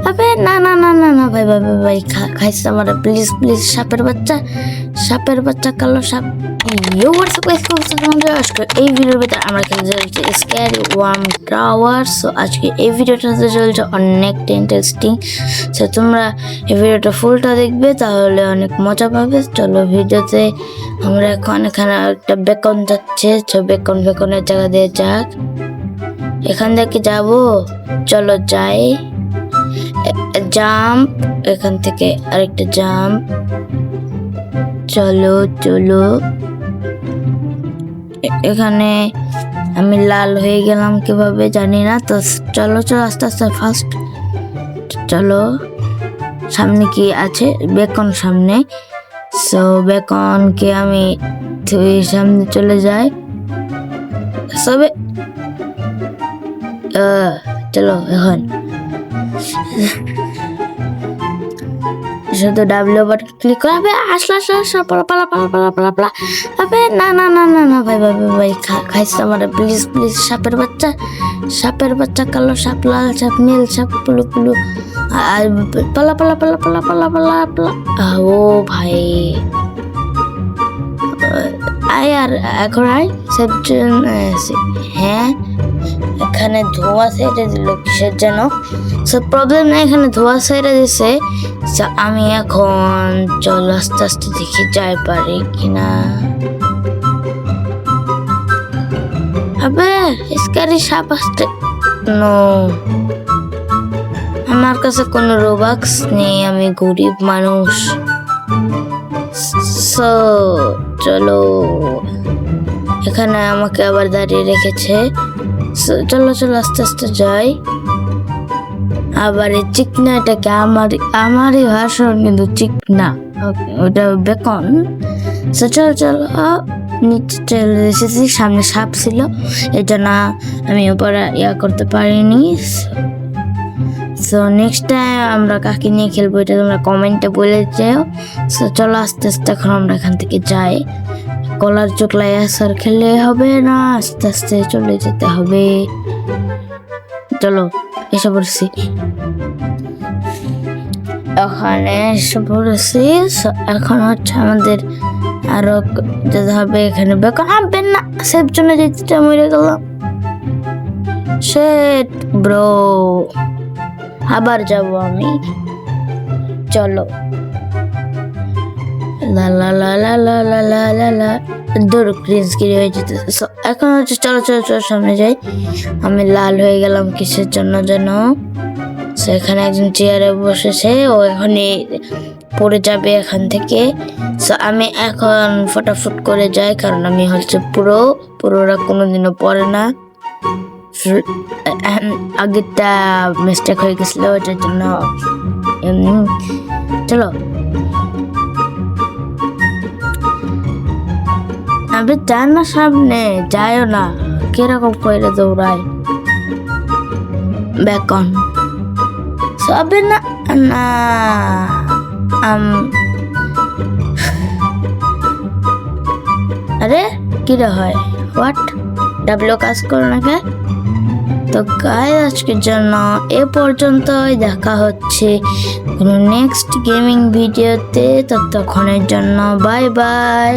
আবে না না না না না ভাই ভাই ভাই ভাই খাইছে আমার, প্লিজ প্লিজ, সাপের বাচ্চা কালো সাপ। ইয়ো হোয়াটসঅ্যাপ গাইস, তোমাদের আজকে এই ভিডিওর ভিতরে আমরা খেলতে চলছি স্ক্যারি ওয়ার্ম টাওয়ার। সো আজকে এই ভিডিওটা চলছে অনেকটা ইন্টারেস্টিং। সো তোমরা এই ভিডিওটা ফুলটা দেখবে, তাহলে অনেক মজা পাবে। চলো ভিডিওতে আমরা এখন এখানে একটা বেকন যাচ্ছে, বেকনের জায়গা দিয়ে যাক। এখান থেকে যাব, চলো যাই। জাম্প, এখান থেকে আরেকটা জাম্প। চলো চলো, এখানে আমি লাল হয়ে গেলাম কিভাবে জানি না। তো চলো চলো আস্তে আস্তে ফাস্ট চলো। সামনে কি আছে? বেকন সামনে। সো বেকনকে আমি সামনে চলে যাই। সবে চলো এখন শুধু ডাব্লিউ বাটন ক্লিক করে আসলা পালা। আবে না না না না না ভাই ভাই ভাই খাইছে আমার, প্লিজ প্লিজ, সাপের বাচ্চা কালো সাপ, লাল সাপ, নীল সাপ, পুলু আর পালা। ও ভাই আয়, আর এখন হ্যাঁ, এখানে ধোঁয়া ছেড়ে দিল কিসের যেন। সব প্রবলেম নাই, এখানে ধোঁয়া ছেড়ে দিছে। আমি এখন চল আস্তে আস্তে দেখি যাই পারি কিনা। আবে স্ক্যারি সাপ আসতে, নো, আমার কাছে কোনো রোবাক্স নেই, আমি গরিব মানুষ। সো চলো, এখানে আমাকে আবার দাঁড়িয়ে রেখেছে। চলো চলো আস্তে আস্তে যাই। আবার এই চিকনাটাকে আমারই ভাষণ, কিন্তু চিকনা ওটা বেকন। চলো চলো, নিচে চলে এসেছি। সামনে সাপ ছিল, এটা না আমি উপরে করতে পারিনি। সো নেক্সট টাইম আমরা কাকে নিয়ে খেলবো এটা তোমরা কমেন্টে বলে যেও। সো চলো আস্তে আস্তে এখন আমরা এখান থেকে যাই। কলার চোখলায় আসার খেলে হবে না, আস্তে আস্তে চলে যেতে হবে। চলো এসে পড়ছি, ওখানে এসে পড়েছি। এখন হচ্ছে আমাদের আরো যেতে হবে। এখানে বেকন আনবেন না, সেফ জন্য যেতে মরে গেলাম। শেট ব্রো, আবার যাব আমি। চলো লা লা লা লা লা লা লা লা লা, দৌড় ক্রিঞ্জগিরি হয়ে যেতেছে। এখন হচ্ছে চলো চলো চলো সামনে যাই। আমি লাল হয়ে গেলাম কিসের জন্য যেন। এখানে একজন চেয়ারে বসেছে, ও এখনই পড়ে যাবে এখান থেকে। সো আমি এখন ফটাফট করে যাই, কারণ আমি হচ্ছে পুরোরা কোনোদিনও পড়ে না। আগেরটা মিস্টেক হয়ে গেছিল, ওটার জন্য। চলো আমি যাই না, সামনে যাইও না, কিরকম করে দৌড়ায় বেকন। সবে না না আরে কিরা হয়, হোয়াট, ডাব্লিউ কাজ করো না কে? তো গাইস আজকের জন্য এ পর্যন্তই, দেখা হচ্ছে কোনো নেক্সট গেমিং ভিডিওতে। ততক্ষণের জন্য বাই বাই।